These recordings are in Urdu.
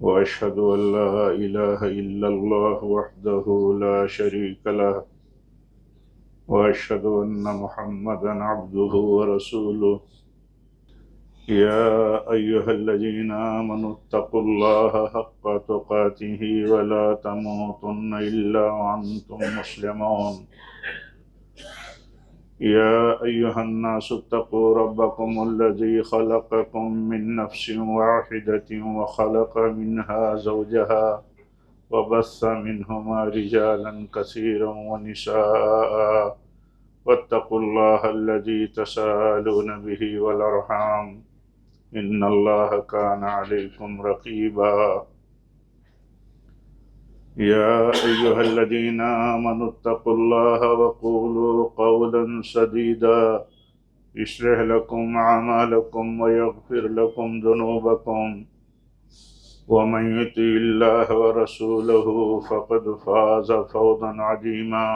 وأشهد أن لا إله إلا الله وحده لا شريك له وأشهد أن محمدا عبده ورسوله يا أيها الذين آمنوا اتقوا الله حق تقاته ولا تموتن إلا وأنتم مسلمون يا أيها الناس اتقوا ربكم الذي خلقكم من نفس واحدة وخلق منها زوجها وبث منهما رجالا كثيرا ونساء واتقوا الله الذي تساءلون به والأرحام إن الله كان عليكم رقيبا يا أيها الذين آمنوا اتقوا الله وقولوا قولا سديدا يصلح لكم أعمالكم ويغفر لكم ذنوبكم ومن يطع الله ورسوله فقد فاز فوزا عظيما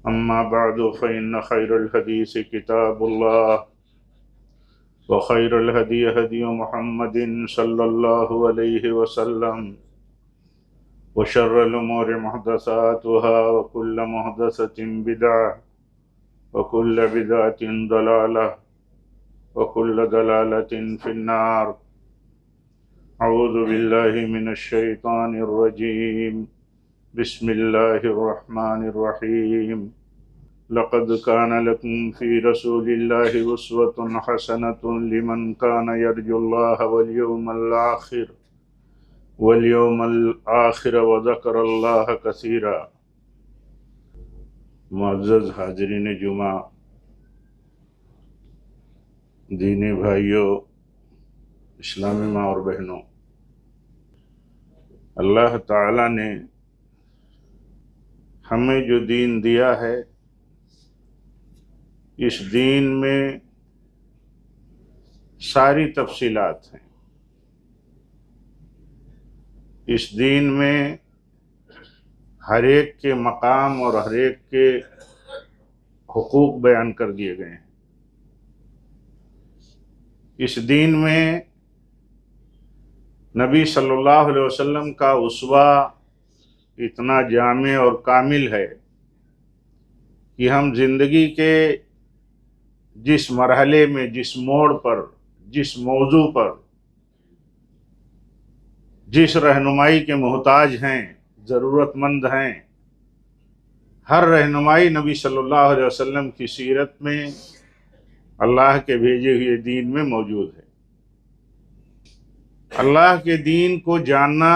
أما بعد فإن خير الحديث كتاب الله وخير الهدي هدي محمد صلى الله عليه وسلم وشر الأمور محدثاتها وكل محدثة بدعة وكل بدعة ضلالة وكل ضلالة في النار أعوذ بالله من الشيطان الرجيم بسم الله الرحمن الرحيم لقد كان لكم في رسول الله أسوة حسنة لمن كان يرجو الله واليوم الآخر وذكر اللہ کثیرا۔ معزز حاضرین جمعہ، دینی بھائیوں، اسلامی ماں اور بہنوں، اللہ تعالیٰ نے ہمیں جو دین دیا ہے، اس دین میں ساری تفصیلات ہیں۔ اس دین میں ہر ایک کے مقام اور ہر ایک کے حقوق بیان کر دیے گئے ہیں۔ اس دین میں نبی صلی اللہ علیہ وسلم کا اسوہ اتنا جامع اور کامل ہے کہ ہم زندگی کے جس مرحلے میں، جس موڑ پر، جس موضوع پر، جس رہنمائی کے محتاج ہیں، ضرورت مند ہیں، ہر رہنمائی نبی صلی اللہ علیہ وسلم کی سیرت میں، اللہ کے بھیجے ہوئے دین میں موجود ہے۔ اللہ کے دین کو جاننا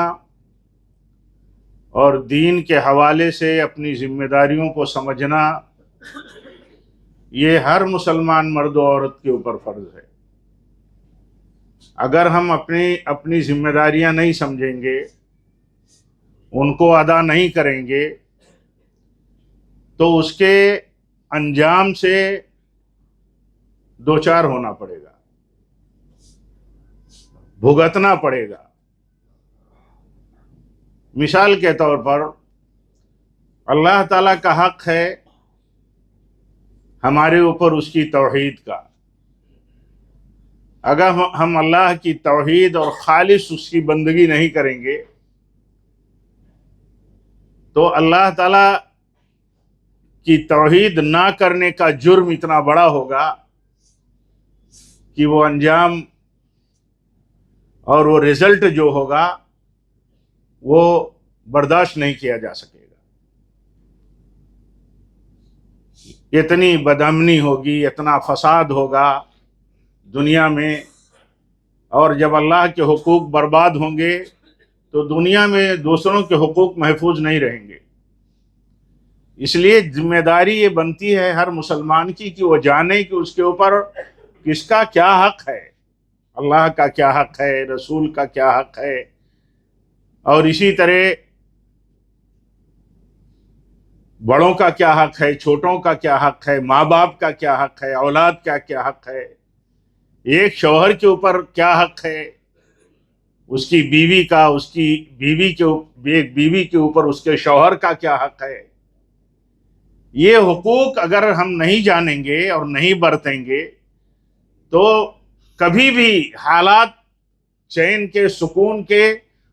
اور دین کے حوالے سے اپنی ذمہ داریوں کو سمجھنا، یہ ہر مسلمان مرد و عورت کے اوپر فرض ہے۔ اگر ہم اپنی ذمہ داریاں نہیں سمجھیں گے، ان کو ادا نہیں کریں گے، تو اس کے انجام سے دوچار ہونا پڑے گا، بھگتنا پڑے گا۔ مثال کے طور پر اللہ تعالیٰ کا حق ہے ہمارے اوپر اس کی توحید کا۔ اگر ہم اللہ کی توحید اور خالص اس کی بندگی نہیں کریں گے تو اللہ تعالیٰ کی توحید نہ کرنے کا جرم اتنا بڑا ہوگا کہ وہ انجام اور وہ رزلٹ جو ہوگا وہ برداشت نہیں کیا جا سکے گا۔ اتنی بدامنی ہوگی، اتنا فساد ہوگا دنیا میں، اور جب اللہ کے حقوق برباد ہوں گے تو دنیا میں دوسروں کے حقوق محفوظ نہیں رہیں گے۔ اس لیے ذمہ داری یہ بنتی ہے ہر مسلمان کی کہ وہ جانے کہ اس کے اوپر کس کا کیا حق ہے، اللہ کا کیا حق ہے، رسول کا کیا حق ہے، اور اسی طرح بڑوں کا کیا حق ہے، چھوٹوں کا کیا حق ہے، ماں باپ کا کیا حق ہے، اولاد کا کیا حق ہے، ایک شوہر کے اوپر کیا حق ہے، اس کی بیوی کا، اس کی ایک بیوی کے اوپر اس کے شوہر کا کیا حق ہے۔ یہ حقوق اگر ہم نہیں جانیں گے اور نہیں برتیں گے تو کبھی بھی حالات چین کے، سکون کے،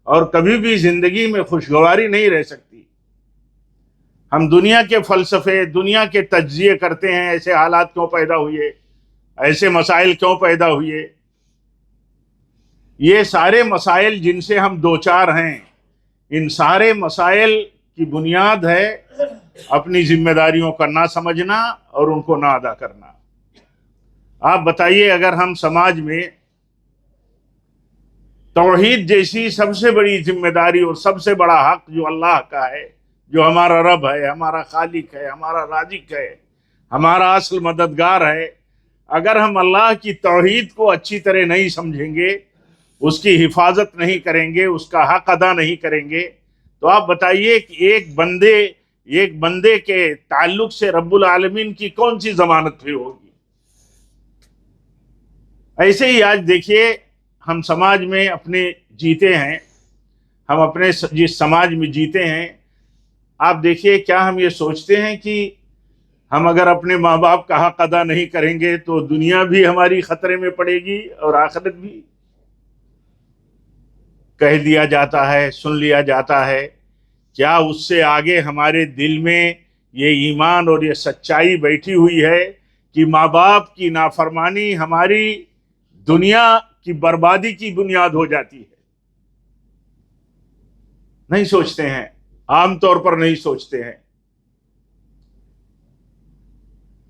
اور کبھی بھی زندگی میں خوشگواری نہیں رہ سکتی۔ ہم دنیا کے فلسفے، دنیا کے تجزیے کرتے ہیں، ایسے حالات کیوں پیدا ہوئے، ایسے مسائل کیوں پیدا ہوئے۔ یہ سارے مسائل جن سے ہم دوچار ہیں، ان سارے مسائل کی بنیاد ہے اپنی ذمہ داریوں کا نہ سمجھنا اور ان کو نہ ادا کرنا۔ آپ بتائیے، اگر ہم سماج میں توحید جیسی سب سے بڑی ذمہ داری اور سب سے بڑا حق جو اللہ کا ہے، جو ہمارا رب ہے، ہمارا خالق ہے، ہمارا رازق ہے، ہمارا اصل مددگار ہے، اگر ہم اللہ کی توحید کو اچھی طرح نہیں سمجھیں گے، اس کی حفاظت نہیں کریں گے، اس کا حق ادا نہیں کریں گے، تو آپ بتائیے کہ ایک بندے کے تعلق سے رب العالمین کی کون سی ضمانت پھر ہوگی؟ ایسے ہی آج دیکھیے، ہم سماج میں اپنے جیتے ہیں، ہم اپنے جس سماج میں جیتے ہیں، آپ دیکھیے کیا ہم یہ سوچتے ہیں کہ ہم اگر اپنے ماں باپ کا حق ادا نہیں کریں گے تو دنیا بھی ہماری خطرے میں پڑے گی اور آخرت بھی؟ کہہ دیا جاتا ہے، سن لیا جاتا ہے، کیا اس سے آگے ہمارے دل میں یہ ایمان اور یہ سچائی بیٹھی ہوئی ہے کہ ماں باپ کی نافرمانی ہماری دنیا کی بربادی کی بنیاد ہو جاتی ہے؟ نہیں سوچتے ہیں، عام طور پر نہیں سوچتے ہیں۔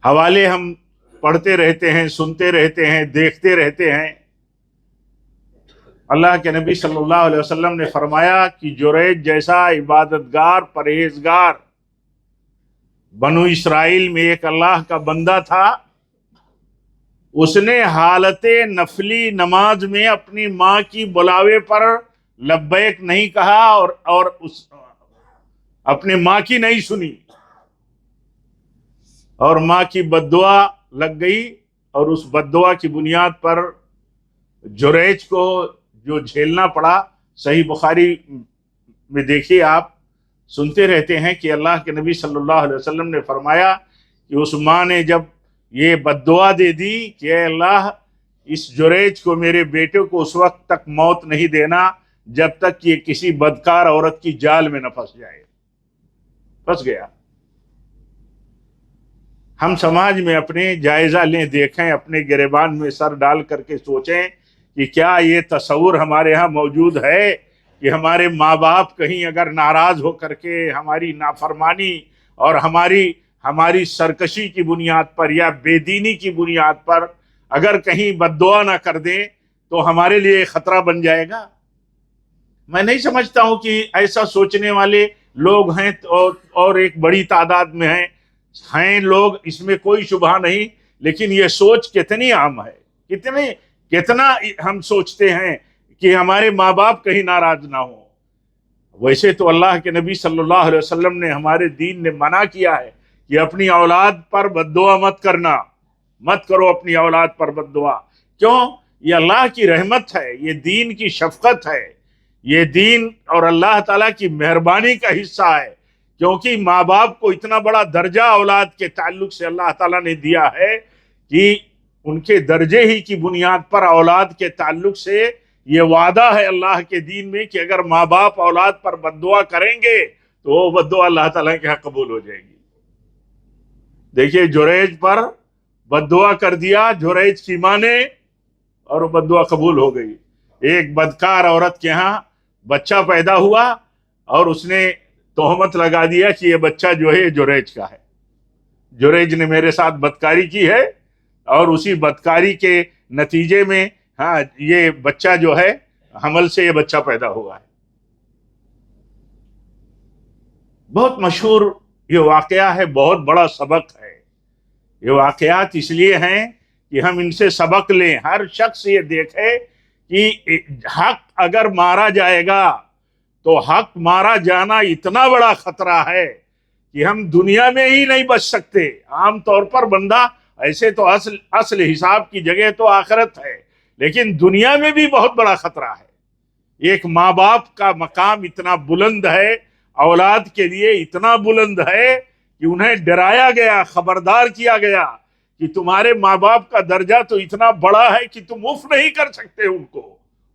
حوالے ہم پڑھتے رہتے ہیں، سنتے رہتے ہیں، دیکھتے رہتے ہیں۔ اللہ کے نبی صلی اللہ علیہ وسلم نے فرمایا کہ جریج جیسا عبادتگار، پرہیزگار بنو اسرائیل میں ایک اللہ کا بندہ تھا، اس نے حالت نفلی نماز میں اپنی ماں کی بلاوے پر لبیک نہیں کہا اور اپنے ماں کی نہیں سنی، اور ماں کی بددعا لگ گئی، اور اس بددعا کی بنیاد پر جریج کو جو جھیلنا پڑا۔ صحیح بخاری میں دیکھیے، آپ سنتے رہتے ہیں کہ اللہ کے نبی صلی اللہ علیہ وسلم نے فرمایا کہ اس ماں نے جب یہ بددعا دے دی کہ اے اللہ، اس جریج کو، میرے بیٹے کو اس وقت تک موت نہیں دینا جب تک کہ یہ کسی بدکار عورت کی جال میں نہ پھنس جائے۔ پھنس گیا۔ ہم سماج میں اپنے جائزہ لیں، دیکھیں، اپنے گریبان میں سر ڈال کر کے سوچیں کہ کیا یہ تصور ہمارے ہاں موجود ہے کہ ہمارے ماں باپ کہیں اگر ناراض ہو کر کے ہماری نافرمانی اور ہماری سرکشی کی بنیاد پر یا بے دینی کی بنیاد پر اگر کہیں بددعا نہ کر دیں تو ہمارے لیے خطرہ بن جائے گا؟ میں نہیں سمجھتا ہوں کہ ایسا سوچنے والے لوگ ہیں، اور ایک بڑی تعداد میں ہیں لوگ، اس میں کوئی شبہ نہیں، لیکن یہ سوچ کتنی عام ہے، کتنا ہم سوچتے ہیں کہ ہمارے ماں باپ کہیں ناراض نہ ہوں۔ ویسے تو اللہ کے نبی صلی اللہ علیہ وسلم نے، ہمارے دین نے منع کیا ہے کہ اپنی اولاد پر بددعا مت کرو اپنی اولاد پر بددعا۔ کیوں؟ یہ اللہ کی رحمت ہے، یہ دین کی شفقت ہے، یہ دین اور اللہ تعالیٰ کی مہربانی کا حصہ ہے، کیونکہ ماں باپ کو اتنا بڑا درجہ اولاد کے تعلق سے اللہ تعالیٰ نے دیا ہے کہ ان کے درجے ہی کی بنیاد پر اولاد کے تعلق سے یہ وعدہ ہے اللہ کے دین میں کہ اگر ماں باپ اولاد پر بددعا کریں گے تو وہ بددعا اللہ تعالیٰ کے ہاں قبول ہو جائے گی۔ دیکھیے، جریج پر بددعا کر دیا جریج کی ماں نے، اور وہ بددعا قبول ہو گئی۔ ایک بدکار عورت کے ہاں بچہ پیدا ہوا اور اس نے تہمت لگا دیا کہ یہ بچہ جو ہے جریج کا ہے، جریج نے میرے ساتھ بدکاری کی ہے، اور اسی بدکاری کے نتیجے میں یہ بچہ جو ہے، حمل سے یہ بچہ پیدا ہوا ہے۔ بہت مشہور یہ واقعہ ہے، بہت بڑا سبق ہے۔ یہ واقعات اس لیے ہیں کہ ہم ان سے سبق لیں۔ ہر شخص یہ دیکھے کہ حق اگر مارا جائے گا تو حق مارا جانا اتنا بڑا خطرہ ہے کہ ہم دنیا میں ہی نہیں بچ سکتے۔ عام طور پر بندہ ایسے تو اصل حساب کی جگہ تو آخرت ہے، لیکن دنیا میں بھی بہت بڑا خطرہ ہے۔ ایک ماں باپ کا مقام اتنا بلند ہے، اولاد کے لیے اتنا بلند ہے کہ انہیں ڈرایا گیا، خبردار کیا گیا کہ تمہارے ماں باپ کا درجہ تو اتنا بڑا ہے کہ تم اف نہیں کر سکتے ان کو،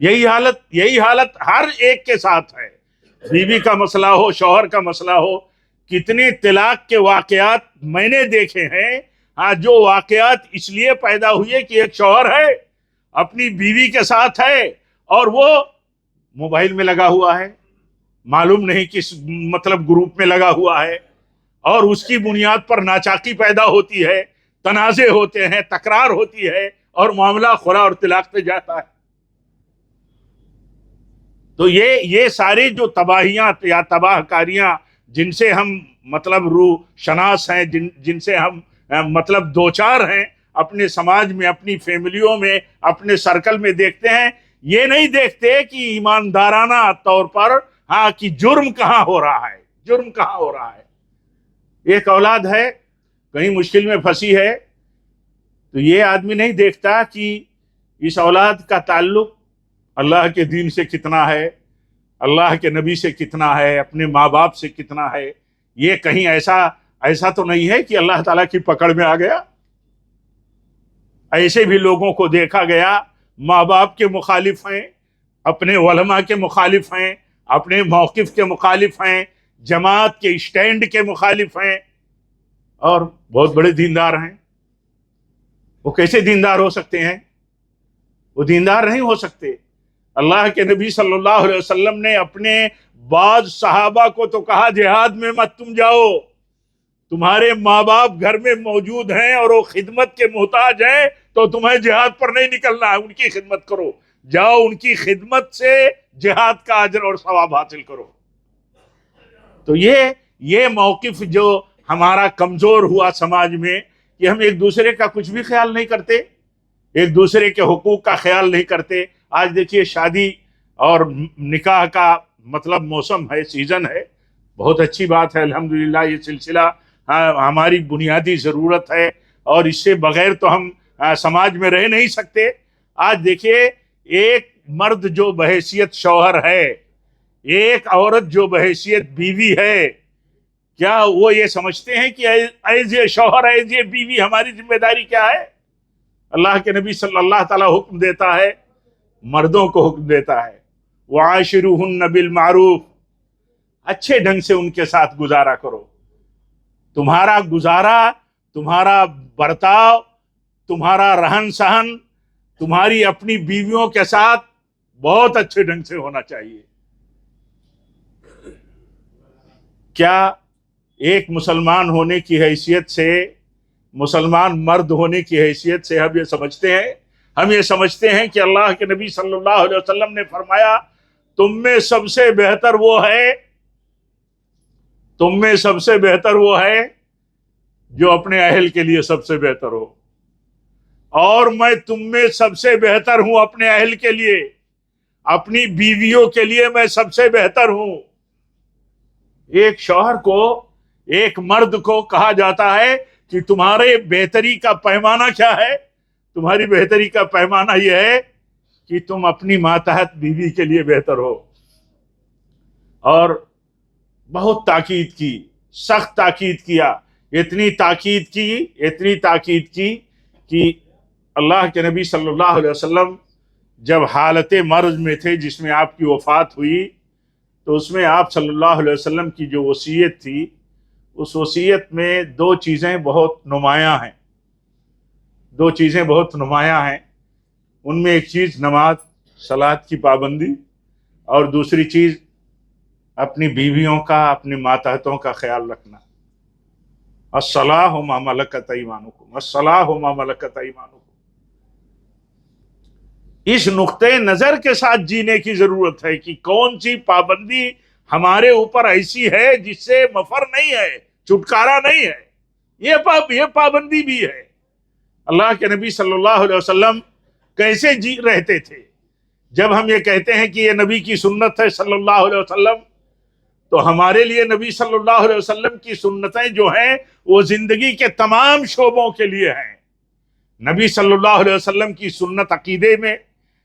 یہی حالت ہر ایک کے ساتھ ہے. بیوی کا مسئلہ ہو، شوہر کا مسئلہ ہو. کتنے طلاق کے واقعات میں نے دیکھے ہیں. جو واقعات اس لیے پیدا ہوئے کہ ایک شوہر ہے، اپنی بیوی کے ساتھ ہے، اور وہ موبائل میں لگا ہوا ہے، معلوم نہیں کس مطلب گروپ میں لگا ہوا ہے، اور اس کی بنیاد پر ناچاکی پیدا ہوتی ہے، تنازع ہوتے ہیں، تکرار ہوتی ہے، اور معاملہ خلا اور طلاق پہ جاتا ہے. تو یہ ساری جو تباہیاں یا تباہ کاریاں جن سے ہم مطلب روح شناس ہیں، جن سے ہم مطلب دوچار ہیں اپنے سماج میں، اپنی فیملیوں میں، اپنے سرکل میں دیکھتے ہیں، یہ نہیں دیکھتے کہ ایماندارانہ طور پر کہ جرم کہاں ہو رہا ہے، جرم کہاں ہو رہا ہے. ایک اولاد ہے، کہیں مشکل میں پھنسی ہے، تو یہ آدمی نہیں دیکھتا کہ اس اولاد کا تعلق اللہ کے دین سے کتنا ہے، اللہ کے نبی سے کتنا ہے، اپنے ماں باپ سے کتنا ہے. یہ کہیں ایسا تو نہیں ہے کہ اللہ تعالیٰ کی پکڑ میں آ گیا. ایسے بھی لوگوں کو دیکھا گیا، ماں باپ کے مخالف ہیں، اپنے علماء کے مخالف ہیں، اپنے موقف کے مخالف ہیں، جماعت کے اسٹینڈ کے مخالف ہیں، اور بہت بڑے دیندار ہیں. وہ کیسے دیندار ہو سکتے ہیں؟ وہ دیندار نہیں ہو سکتے. اللہ کے نبی صلی اللہ علیہ وسلم نے اپنے بعض صحابہ کو تو کہا جہاد میں مت تم جاؤ، تمہارے ماں باپ گھر میں موجود ہیں اور وہ خدمت کے محتاج ہیں، تو تمہیں جہاد پر نہیں نکلنا ہے، ان کی خدمت کرو، جاؤ ان کی خدمت سے جہاد کا اجر اور ثواب حاصل کرو. تو یہ موقف جو ہمارا کمزور ہوا سماج میں، کہ ہم ایک دوسرے کا کچھ بھی خیال نہیں کرتے، ایک دوسرے کے حقوق کا خیال نہیں کرتے. آج دیکھیے شادی اور نکاح کا مطلب موسم ہے، سیزن ہے، بہت اچھی بات ہے، الحمدللہ. یہ سلسلہ ہماری بنیادی ضرورت ہے، اور اس سے بغیر تو ہم سماج میں رہ نہیں سکتے. آج دیکھیے ایک مرد جو بحیثیت شوہر ہے، ایک عورت جو بحیثیت بیوی ہے، کیا وہ یہ سمجھتے ہیں کہ ایز اے شوہر، ایز اے بیوی ہماری ذمہ داری کیا ہے؟ اللہ کے نبی صلی اللہ تعالیٰ حکم دیتا ہے، مردوں کو حکم دیتا ہے، وَعَاشِرُوهُنَّ بِالْمَعْرُوفِ، اچھے ڈھنگ سے ان کے ساتھ گزارا کرو. تمہارا گزارا، تمہارا برتاؤ، تمہارا رہن سہن تمہاری اپنی بیویوں کے ساتھ بہت اچھے ڈھنگ سے ہونا چاہیے. کیا ایک مسلمان ہونے کی حیثیت سے، مسلمان مرد ہونے کی حیثیت سے ہم یہ سمجھتے ہیں کہ اللہ کے نبی صلی اللہ علیہ وسلم نے فرمایا تم میں سب سے بہتر وہ ہے جو اپنے اہل کے لیے سب سے بہتر ہو، اور میں تم میں سب سے بہتر ہوں اپنے اہل کے لیے، اپنی بیویوں کے لیے میں سب سے بہتر ہوں. ایک شوہر کو، ایک مرد کو کہا جاتا ہے کہ تمہارے بہتری کا پیمانہ کیا ہے؟ تمہاری بہتری کا پیمانہ یہ ہے کہ تم اپنی ماتحت بیوی کے لیے بہتر ہو. اور بہت تاکید کی، سخت تاکید کیا، اتنی تاکید کی کہ اللہ کے نبی صلی اللہ علیہ وسلم جب حالت مرض میں تھے، جس میں آپ کی وفات ہوئی، تو اس میں آپ صلی اللہ علیہ وسلم کی جو وصیت تھی، اس وصیت میں دو چیزیں بہت نمایاں ہیں. ان میں ایک چیز نماز، صلاۃ کی پابندی، اور دوسری چیز اپنی بیویوں کا، اپنی ماتحتوں کا خیال رکھنا. الصلاۃ وما ملکت ایمانکم، الصلاۃ وما ملکت ایمانکم. اس نقطۂ نظر کے ساتھ جینے کی ضرورت ہے کہ کون سی پابندی ہمارے اوپر ایسی ہے جس سے مفر نہیں ہے، چھٹکارا نہیں ہے. یہ پابندی بھی ہے. اللہ کے نبی صلی اللہ علیہ وسلم کیسے جی رہتے تھے؟ جب ہم یہ کہتے ہیں کہ یہ نبی کی سنت ہے صلی اللہ علیہ وسلم، تو ہمارے لیے نبی صلی اللہ علیہ وسلم کی سنتیں جو ہیں وہ زندگی کے تمام شعبوں کے لیے ہیں. نبی صلی اللہ علیہ وسلم کی سنت عقیدے میں،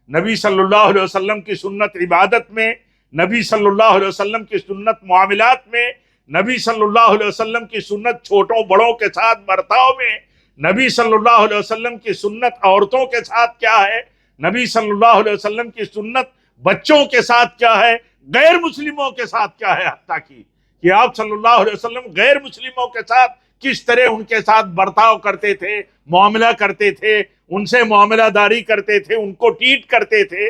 نبی صلی اللہ علیہ وسلم کی سنت عبادت میں، نبی صلی اللہ علیہ وسلم کی سنت معاملات میں، نبی صلی اللہ علیہ وسلم کی سنت چھوٹوں بڑوں کے ساتھ برتاؤ میں، نبی صلی اللہ علیہ وسلم کی سنت عورتوں کے ساتھ کیا ہے، نبی صلی اللہ علیہ وسلم کی سنت بچوں کے ساتھ کیا ہے، غیر مسلموں کے ساتھ کیا ہے، حتیٰ کہ آپ صلی اللہ علیہ وسلم غیر مسلموں کے ساتھ کس طرح ان کے ساتھ برتاؤ کرتے تھے، معاملہ کرتے تھے، ان سے معاملہ داری کرتے تھے، ان کو ٹریٹ کرتے تھے.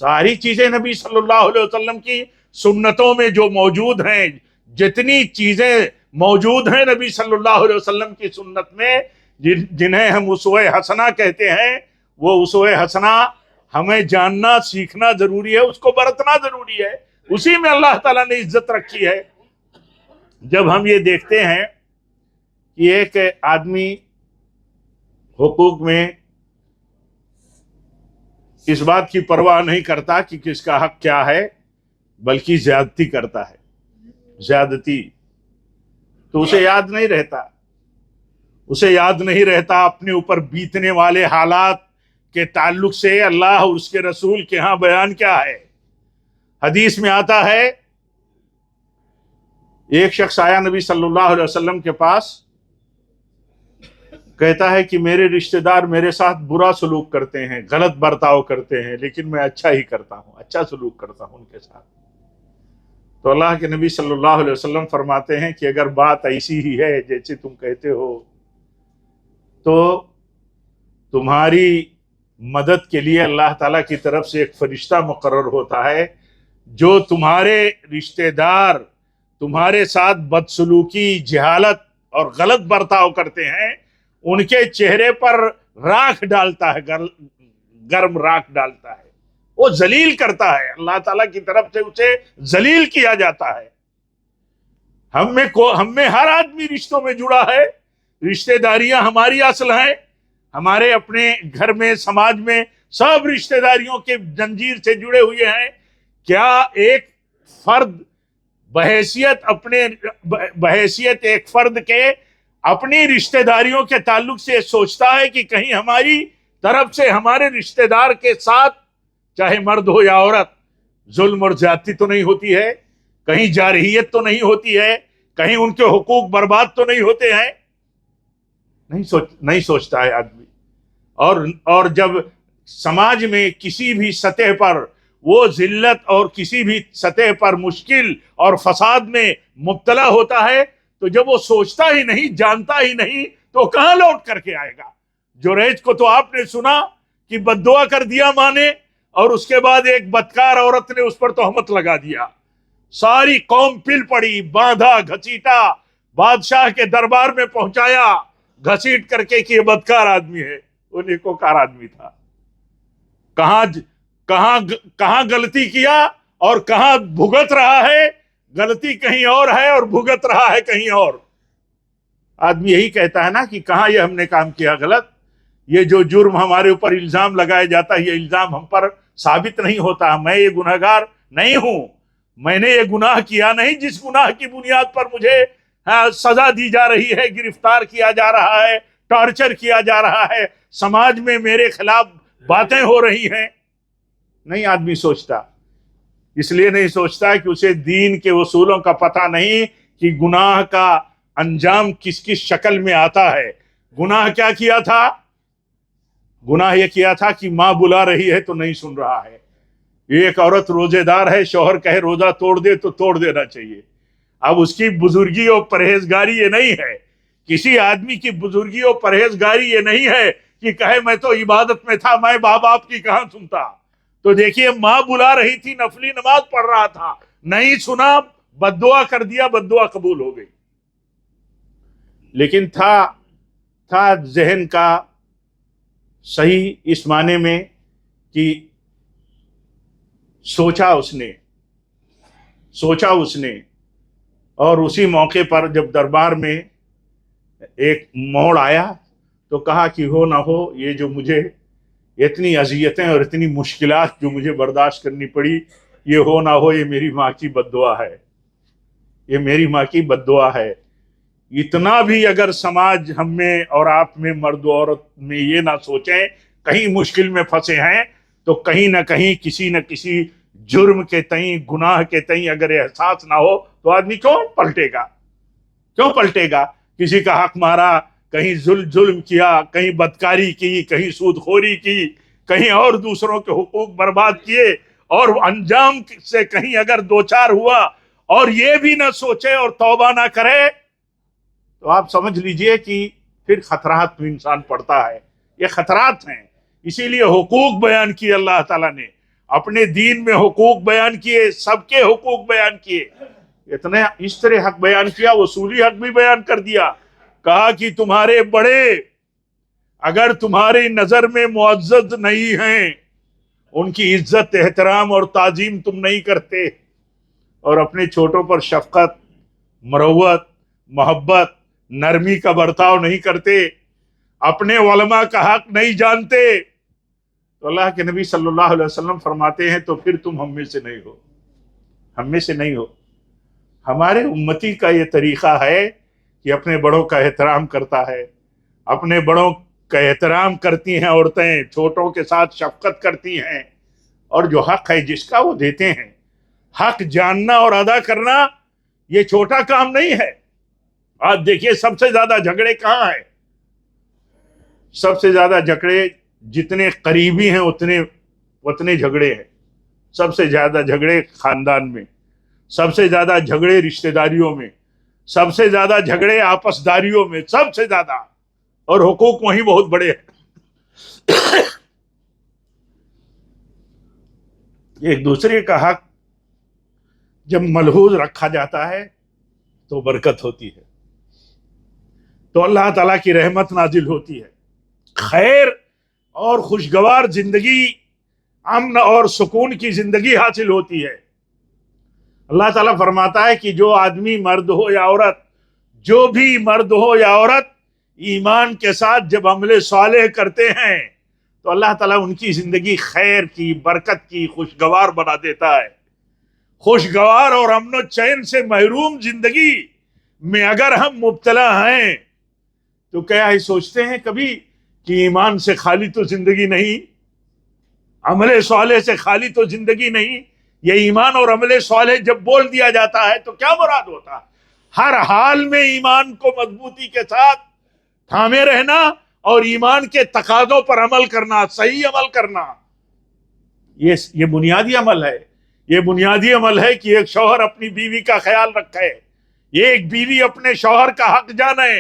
ساری چیزیں نبی صلی اللہ علیہ وسلم کی سنتوں میں جو موجود ہیں، جتنی چیزیں موجود ہیں نبی صلی اللہ علیہ وسلم کی سنت میں، جنہیں ہم اسوہ حسنہ کہتے ہیں، وہ اسوہ حسنہ ہمیں جاننا سیکھنا ضروری ہے، اس کو برتنا ضروری ہے. اسی میں اللہ تعالیٰ نے عزت رکھی ہے. جب ہم یہ دیکھتے ہیں کہ ایک آدمی حقوق میں اس بات کی پرواہ نہیں کرتا کہ کس کا حق کیا ہے، بلکہ زیادتی کرتا ہے، زیادتی، تو اسے یاد نہیں رہتا اپنے اوپر بیتنے والے حالات کے تعلق سے اللہ اور اس کے رسول کے ہاں بیان کیا ہے. حدیث میں آتا ہے ایک شخص آیا نبی صلی اللہ علیہ وسلم کے پاس، کہتا ہے کہ میرے رشتہ دار میرے ساتھ برا سلوک کرتے ہیں، غلط برتاؤ کرتے ہیں، لیکن میں اچھا ہی کرتا ہوں، اچھا سلوک کرتا ہوں ان کے ساتھ. تو اللہ کے نبی صلی اللہ علیہ وسلم فرماتے ہیں کہ اگر بات ایسی ہی ہے جیسے تم کہتے ہو، تو تمہاری مدد کے لیے اللہ تعالیٰ کی طرف سے ایک فرشتہ مقرر ہوتا ہے جو تمہارے رشتہ دار تمہارے ساتھ بدسلوکی، جہالت اور غلط برتاؤ کرتے ہیں، ان کے چہرے پر راکھ ڈالتا ہے، گرم راکھ ڈالتا ہے، وہ ذلیل کرتا ہے، اللہ تعالیٰ کی طرف سے اسے ذلیل کیا جاتا ہے. ہم میں ہر آدمی رشتوں میں جڑا ہے، رشتہ داریاں ہماری اصل ہیں، ہمارے اپنے گھر میں، سماج میں سب رشتہ داریوں کے زنجیر سے جڑے ہوئے ہیں. کیا ایک فرد بحیثیت ایک فرد کے اپنی رشتہ داریوں کے تعلق سے سوچتا ہے کہ کہیں ہماری طرف سے ہمارے رشتہ دار کے ساتھ، چاہے مرد ہو یا عورت، ظلم اور زیادتی تو نہیں ہوتی ہے، کہیں جارحیت تو نہیں ہوتی ہے، کہیں ان کے حقوق برباد تو نہیں ہوتے ہیں؟ نہیں سوچتا ہے آدمی. اور جب سماج میں کسی بھی سطح پر وہ ذلت اور کسی بھی سطح پر مشکل اور فساد میں مبتلا ہوتا ہے، تو جب وہ سوچتا ہی نہیں، جانتا ہی نہیں، تو کہاں لوٹ کر کے آئے گا؟ جریج کو تو آپ نے سنا کہ بد دعا کر دیا ماں نے، اور اس کے بعد ایک بدکار عورت نے اس پر تہمت لگا دیا، ساری قوم پل پڑی، باندھا گھسیٹا، بادشاہ کے دربار میں پہنچایا گھسیٹ کر کے کہ یہ بدکار آدمی ہے. وہ نیکوکار آدمی تھا. کہاں غلطی کیا اور کہاں بھگت رہا ہے؟ غلطی کہیں اور ہے اور بھگت رہا ہے کہیں اور. آدمی یہی کہتا ہے نا کہ کہاں یہ ہم نے کام کیا غلط. یہ جو جرم ہمارے اوپر الزام لگایا جاتا ہے، یہ الزام ہم پر ثابت نہیں ہوتا. میں یہ گنہگار نہیں ہوں، میں نے یہ گناہ کیا نہیں جس گناہ کی بنیاد پر مجھے سزا دی جا رہی ہے، گرفتار کیا جا رہا ہے، ٹارچر کیا جا رہا ہے، سماج میں میرے خلاف باتیں ہو رہی ہیں. نہیں آدمی سوچتا. اس لیے نہیں سوچتا کہ اسے دین کے اصولوں کا پتہ نہیں کہ گناہ کا انجام کس کس شکل میں آتا ہے. گناہ کیا کیا تھا؟ گناہ یہ کیا تھا کہ ماں بلا رہی ہے تو نہیں سن رہا ہے. ایک عورت روزے دار ہے، شوہر کہے روزہ توڑ دے تو توڑ دینا چاہیے. اب اس کی بزرگی اور پرہیزگاری یہ نہیں ہے، کسی آدمی کی بزرگی اور پرہیزگاری یہ نہیں ہے کہ کہے میں تو عبادت میں تھا، میں باپ آپ کی کہاں سنتا. تو دیکھیے ماں بلا رہی تھی، نفلی نماز پڑھ رہا تھا، نہیں سنا، بد دعا کر دیا، بد دعا قبول ہو گئی. لیکن تھا ذہن کا صحیح اس معنی میں کہ سوچا اس نے اور اسی موقع پر جب دربار میں ایک موڑ آیا تو کہا کہ ہو نہ ہو یہ جو مجھے اتنی اذیتیں اور اتنی مشکلات جو مجھے برداشت کرنی پڑی، یہ ہو نہ ہو یہ میری ماں کی بد دعا ہے، یہ میری ماں کی بد دعا ہے. اتنا بھی اگر سماج ہم میں اور آپ میں، مرد و عورت میں یہ نہ سوچیں، کہیں مشکل میں پھنسے ہیں تو کہیں نہ کہیں کسی نہ کسی جرم کے تئیں، گناہ کے تئیں اگر احساس نہ ہو تو آدمی کیوں پلٹے گا؟ کسی کا حق مارا، کہیں ظلم کیا، کہیں بدکاری کی، کہیں سود خوری کی، کہیں اور دوسروں کے حقوق برباد کیے اور انجام سے کہیں اگر دوچار ہوا اور یہ بھی نہ سوچے اور توبہ نہ کرے تو آپ سمجھ لیجئے کہ پھر خطرات میں انسان پڑتا ہے. یہ خطرات ہیں. اسی لیے حقوق بیان کیے اللہ تعالیٰ نے، اپنے دین میں حقوق بیان کیے، سب کے حقوق بیان کیے. اتنے اس طرح حق بیان کیا، وصولی حق بھی بیان کر دیا. کہا کہ تمہارے بڑے اگر تمہاری نظر میں معزز نہیں ہیں، ان کی عزت احترام اور تعظیم تم نہیں کرتے، اور اپنے چھوٹوں پر شفقت، مروت، محبت، نرمی کا برتاؤ نہیں کرتے، اپنے علماء کا حق نہیں جانتے، تو اللہ کے نبی صلی اللہ علیہ وسلم فرماتے ہیں تو پھر تم ہم میں سے نہیں ہو، ہم میں سے نہیں ہو. ہمارے امتی کا یہ طریقہ ہے کہ اپنے بڑوں کا احترام کرتا ہے، اپنے بڑوں کا احترام کرتی ہیں عورتیں، چھوٹوں کے ساتھ شفقت کرتی ہیں، اور جو حق ہے جس کا وہ دیتے ہیں. حق جاننا اور ادا کرنا یہ چھوٹا کام نہیں ہے. آج دیکھیے سب سے زیادہ جھگڑے کہاں ہیں؟ سب سے زیادہ جھگڑے جتنے قریبی ہیں اتنے جھگڑے ہیں. سب سے زیادہ جھگڑے خاندان میں، سب سے زیادہ جھگڑے رشتہ داریوں میں، سب سے زیادہ جھگڑے آپس داریوں میں، سب سے زیادہ، اور حقوق وہیں بہت بڑے ہیں. ایک دوسرے کا حق جب ملحوظ رکھا جاتا ہے تو برکت ہوتی ہے، تو اللہ تعالیٰ کی رحمت نازل ہوتی ہے، خیر اور خوشگوار زندگی، امن اور سکون کی زندگی حاصل ہوتی ہے. اللہ تعالیٰ فرماتا ہے کہ جو آدمی مرد ہو یا عورت، جو بھی مرد ہو یا عورت ایمان کے ساتھ جب عمل صالح کرتے ہیں تو اللہ تعالیٰ ان کی زندگی خیر کی، برکت کی، خوشگوار بنا دیتا ہے. خوشگوار اور امن و چین سے محروم زندگی میں اگر ہم مبتلا ہیں تو کیا ہی سوچتے ہیں کبھی کہ ایمان سے خالی تو زندگی نہیں، عمل صالح سے خالی تو زندگی نہیں. یہ ایمان اور عمل صالح جب بول دیا جاتا ہے تو کیا مراد ہوتا؟ ہر حال میں ایمان کو مضبوطی کے ساتھ تھامے رہنا اور ایمان کے تقاضوں پر عمل کرنا، صحیح عمل کرنا. یہ بنیادی عمل ہے. یہ بنیادی عمل ہے کہ ایک شوہر اپنی بیوی کا خیال رکھے، ایک بیوی اپنے شوہر کا حق جانے.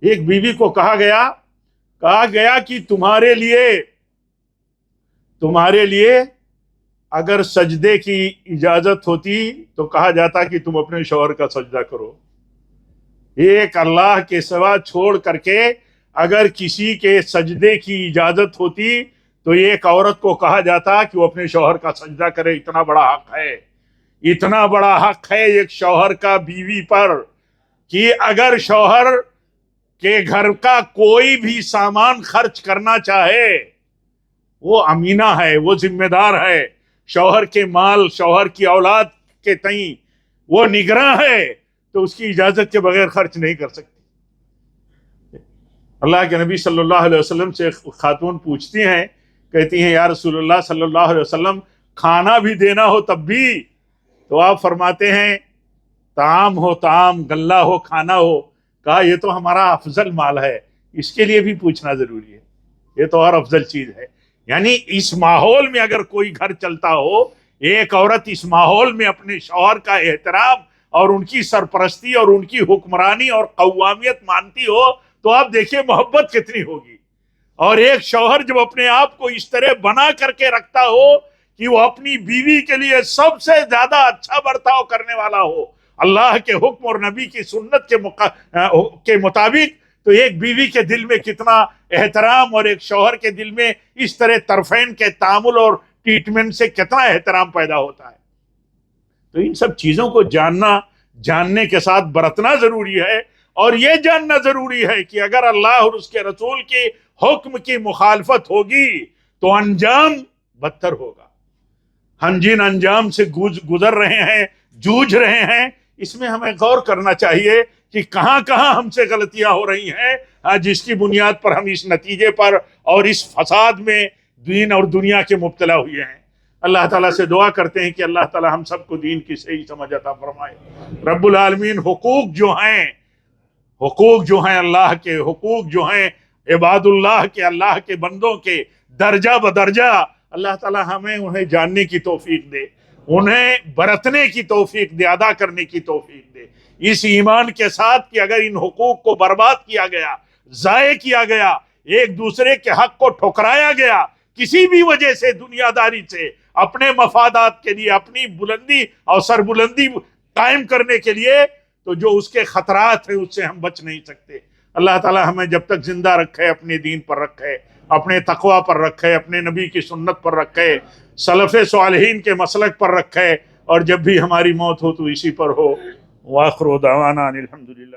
ایک بیوی کو کہا گیا کہ تمہارے لیے اگر سجدے کی اجازت ہوتی تو کہا جاتا کہ تم اپنے شوہر کا سجدہ کرو. ایک اللہ کے سوا چھوڑ کر کے اگر کسی کے سجدے کی اجازت ہوتی تو ایک عورت کو کہا جاتا کہ وہ اپنے شوہر کا سجدہ کرے. اتنا بڑا حق ہے، اتنا بڑا حق ہے ایک شوہر کا بیوی پر کہ اگر شوہر کے گھر کا کوئی بھی سامان خرچ کرنا چاہے، وہ امینہ ہے، وہ ذمہ دار ہے، شوہر کے مال، شوہر کی اولاد کے تئیں وہ نگراں ہے، تو اس کی اجازت کے بغیر خرچ نہیں کر سکتی. اللہ کے نبی صلی اللہ علیہ وسلم سے خاتون پوچھتی ہیں، کہتی ہیں یا رسول اللہ صلی اللہ علیہ وسلم کھانا بھی دینا ہو تب بھی؟ تو آپ فرماتے ہیں طعام ہو، طعام، غلہ ہو، کھانا ہو. کہا یہ تو ہمارا افضل مال ہے، اس کے لیے بھی پوچھنا ضروری ہے، یہ تو اور افضل چیز ہے. یعنی اس ماحول میں اگر کوئی گھر چلتا ہو، ایک عورت اس ماحول میں اپنے شوہر کا احترام اور ان کی سرپرستی اور ان کی حکمرانی اور قوامیت مانتی ہو تو آپ دیکھیے محبت کتنی ہوگی. اور ایک شوہر جب اپنے آپ کو اس طرح بنا کر کے رکھتا ہو کہ وہ اپنی بیوی کے لیے سب سے زیادہ اچھا برتاؤ کرنے والا ہو اللہ کے حکم اور نبی کی سنت کے مطابق، تو ایک بیوی کے دل میں کتنا احترام اور ایک شوہر کے دل میں اس طرح طرفین کے تعامل اور ٹریٹمنٹ سے کتنا احترام پیدا ہوتا ہے. تو ان سب چیزوں کو جاننے کے ساتھ برتنا ضروری ہے، اور یہ جاننا ضروری ہے کہ اگر اللہ اور اس کے رسول کے حکم کی مخالفت ہوگی تو انجام بدتر ہوگا. ہم جن انجام سے گزر رہے ہیں، جوجھ رہے ہیں، اس میں ہمیں غور کرنا چاہیے کہ کہاں کہاں ہم سے غلطیاں ہو رہی ہیں جس کی بنیاد پر ہم اس نتیجے پر اور اس فساد میں دین اور دنیا کے مبتلا ہوئے ہیں. اللہ تعالیٰ سے دعا کرتے ہیں کہ اللہ تعالیٰ ہم سب کو دین کی صحیح سمجھ عطا فرمائے. رب العالمین حقوق جو ہیں اللہ کے، حقوق جو ہیں عباد اللہ کے، اللہ کے بندوں کے درجہ بدرجہ اللہ تعالی ہمیں انہیں جاننے کی توفیق دے، انہیں برتنے کی توفیق دے، ادا کرنے کی توفیق دے، اس ایمان کے ساتھ کہ اگر ان حقوق کو برباد کیا گیا، ضائع کیا گیا، ایک دوسرے کے حق کو ٹھکرایا گیا کسی بھی وجہ سے، دنیا داری سے، اپنے مفادات کے لیے، اپنی بلندی اور سربلندی قائم کرنے کے لیے، تو جو اس کے خطرات ہیں اس سے ہم بچ نہیں سکتے۔ اللہ تعالی ہمیں جب تک زندہ رکھے، اپنے دین پر رکھے، اپنے تقوی پر رکھے، اپنے نبی کی سنت پر رکھے، سلف صالحین کے مسلک پر رکھے، اور جب بھی ہماری موت ہو تو اسی پر ہو۔ وآخر دعوانا ان الحمدللہ۔